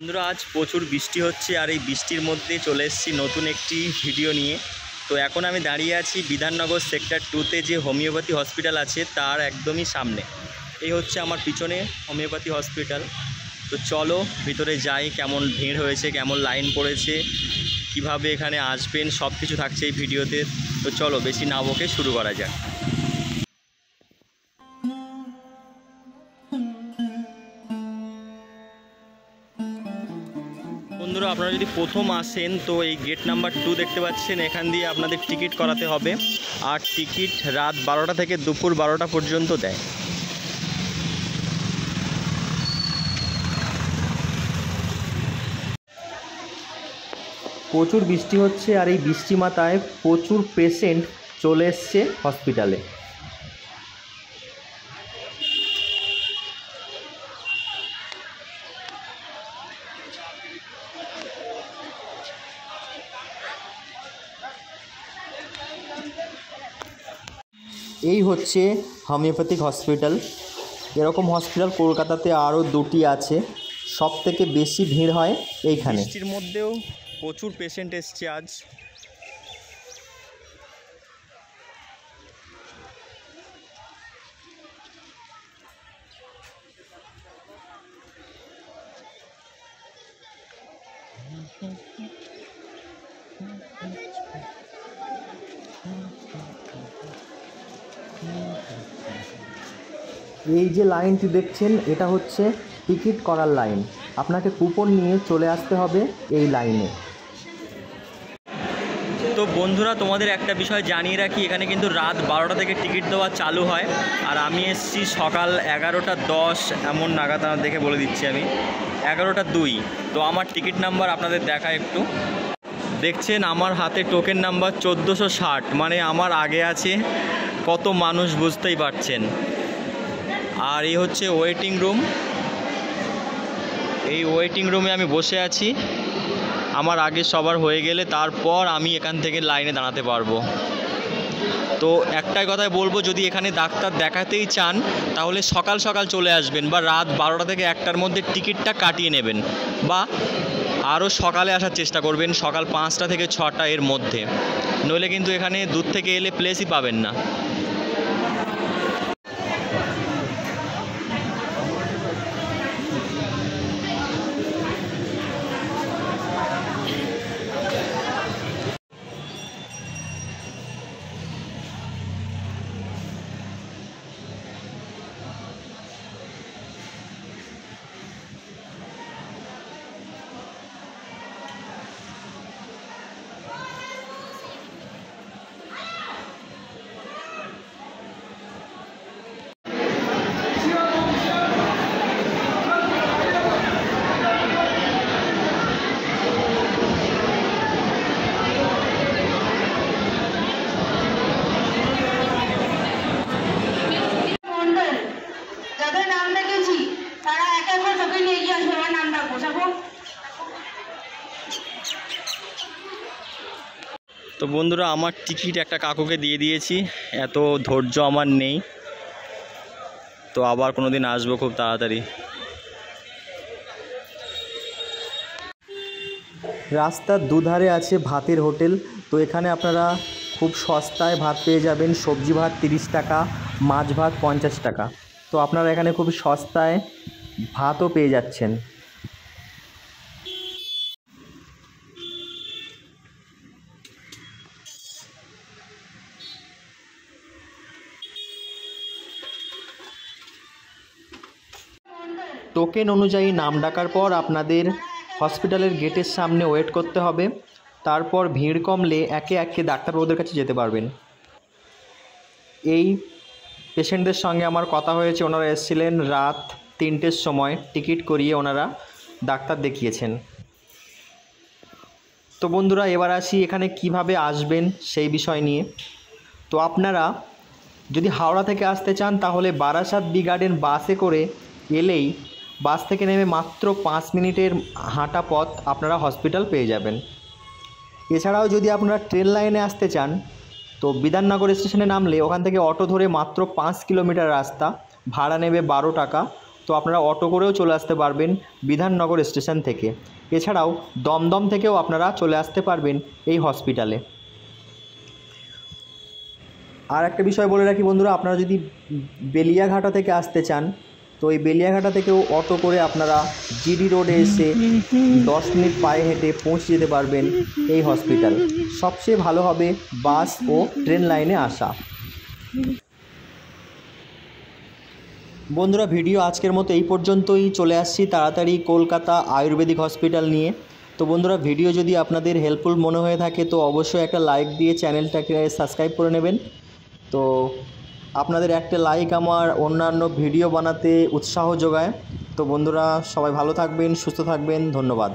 বন্ধুরা আজ প্রচুর বৃষ্টি হচ্ছে আর এই বৃষ্টির মধ্যে চলে এসেছি নতুন একটি ভিডিও নিয়ে। তো এখন আমি দাঁড়িয়ে আছি বিধাননগর সেক্টর 2-তে যে হোমিওপ্যাথি হসপিটাল আছে তার একদমই সামনে। এই হচ্ছে আমার পিছনে হোমিওপ্যাথি হসপিটাল। তো চলো ভিতরে যাই, কেমন ভিড় হয়েছে, কেমন লাইন পড়েছে, কিভাবে এখানে আসবেন, সব কিছু থাকছে এই ভিডিওতে। তো চলো বেশি না বকে শুরু করা যাক। বন্ধুরা আপনারা যদি প্রথম আসেন তো এই গেট নাম্বার 2 দেখতে পাচ্ছেন, এখান দিয়ে আপনাদের টিকিট করাতে হবে। আর টিকিট রাত 12টা থেকে দুপুর 12টা পর্যন্ত দেয়। প্রচুর বৃষ্টি হচ্ছে আর এই বৃষ্টি মাথায় প্রচুর পেশেন্ট চলে এসছে হসপিটালে। এই হচ্ছে হোমিওপ্যাথিক হসপিটাল। এরকম হসপিটাল কলকাতাতে আরও 2টি আছে। সব থেকে বেশি ভিড় হয় এইখানে। বৃষ্টির মধ্যেও প্রচুর পেশেন্ট এসছে আজ। এই যে লাইনটি দেখছেন এটা হচ্ছে টিকিট করার লাইন। আপনাকে কুপন নিয়ে চলে আসতে হবে এই লাইনে। তো বন্ধুরা তোমাদের একটা বিষয় জানিয়ে রাখি, এখানে কিন্তু রাত 12টা থেকে টিকিট দেওয়া চালু হয়। আর আমি এসেছি সকাল 11:10 এমন নাগাদ, দেখে বলে দিচ্ছি আমি 11:02। তো আমার টিকিট নাম্বার আপনাদের দেখা একটু দেখছেন, আমার হাতে টোকেন নাম্বার 1460, মানে আমার আগে আছে কত মানুষ বুঝতেই পারছেন। আর এই হচ্ছে ওয়েটিং রুম। এই ওয়েটিং রুমে আমি বসে আছি। আমার আগে সবার হয়ে গেলে তারপর আমি এখান থেকে লাইনে দাঁড়াতে পারবো। তো একটাই কথাই বলবো, যদি এখানে ডাক্তার দেখাতেই চান তাহলে সকাল সকাল চলে আসবেন, বা রাত 12টা থেকে 1টার মধ্যে টিকিটটা কাটিয়ে নেবেন, বা আরও সকালে আসার চেষ্টা করবেন, সকাল 5টা থেকে 6টা এর মধ্যে। নইলে কিন্তু এখানে দূর থেকে এলে প্লেসই পাবেন না। তো বন্ধুরা আমার টিকিট একটা কাকুকে দিয়ে দিয়েছি, এত ধৈর্য আমার নেই। তো আবার কোনো দিন আসবো খুব তাড়াতাড়ি। রাস্তার দুধারে আছে ভাতের হোটেল। তো এখানে আপনারা খুব সস্তায় ভাত পেয়ে যাবেন। সবজি ভাত 30 টাকা, মাছ ভাত 50 টাকা। তো আপনারা এখানে খুব সস্তায় ভাতও পেয়ে যাচ্ছেন। টোকেন অনুযায়ী নাম ডাকার পর আপনাদের হসপিটালের গেটের সামনে ওয়েট করতে হবে। তারপর ভিড় কমলে একে একে ডাক্তারবাবুদের কাছে যেতে পারবেন। এই পেশেন্টদের সঙ্গে আমার কথা হয়েছে, ওনারা এসেছিলেন রাত 3টের সময়, টিকিট করিয়ে ওনারা ডাক্তার দেখিয়েছেন। তো বন্ধুরা এবার আসি এখানে কিভাবে আসবেন সেই বিষয় নিয়ে। তো আপনারা যদি হাওড়া থেকে আসতে চান তাহলে বারাসাত বি গার্ডেন বাসে করে এলেই বাস থেকে নেমে মাত্র 5 মিনিটের হাঁটা পথ আপনারা হসপিটাল পেয়ে যাবেন। এছাড়াও যদি আপনারা ট্রেন লাইনে আসতে চান তো বিধাননগর স্টেশনে নামলে ওখান থেকে অটো ধরে মাত্র 5 কিলোমিটার রাস্তা, ভাড়া নেবে 12 টাকা। তো আপনারা অটো করেও চলে আসতে পারবেন বিধাননগর স্টেশন থেকে। এছাড়াও দমদম থেকেও আপনারা চলে আসতে পারবেন এই হসপিটালে। আর একটা বিষয় বলে রাখি বন্ধুরা, আপনারা যদি বেলিয়াঘাটা থেকে আসতে চান তো এই বেলিয়াঘাটা থেকেও অটো করে আপনারা জিডি রোডে এসে 10 মিনিট পায়ে হেঁটে পৌঁছে যেতে পারবেন এই হসপিটাল। সবচেয়ে ভালো হবে বাস ও ট্রেন লাইনে আসা। বন্ধুরা ভিডিও আজকের মতো এই পর্যন্তই। চলে আসছি তাড়াতাড়ি কলকাতা আয়ুর্বেদিক হসপিটাল নিয়ে। তো বন্ধুরা ভিডিও যদি আপনাদের হেল্পফুল মনে হয়ে থাকে তো অবশ্যই একটা লাইক দিয়ে চ্যানেলটাকে সাবস্ক্রাইব করে নেবেন। তো আপনাদের একটা লাইক আমার অন্যান্য ভিডিও বানাতে উৎসাহ যোগায়। তো বন্ধুরা সবাই ভালো থাকবেন, সুস্থ থাকবেন, ধন্যবাদ।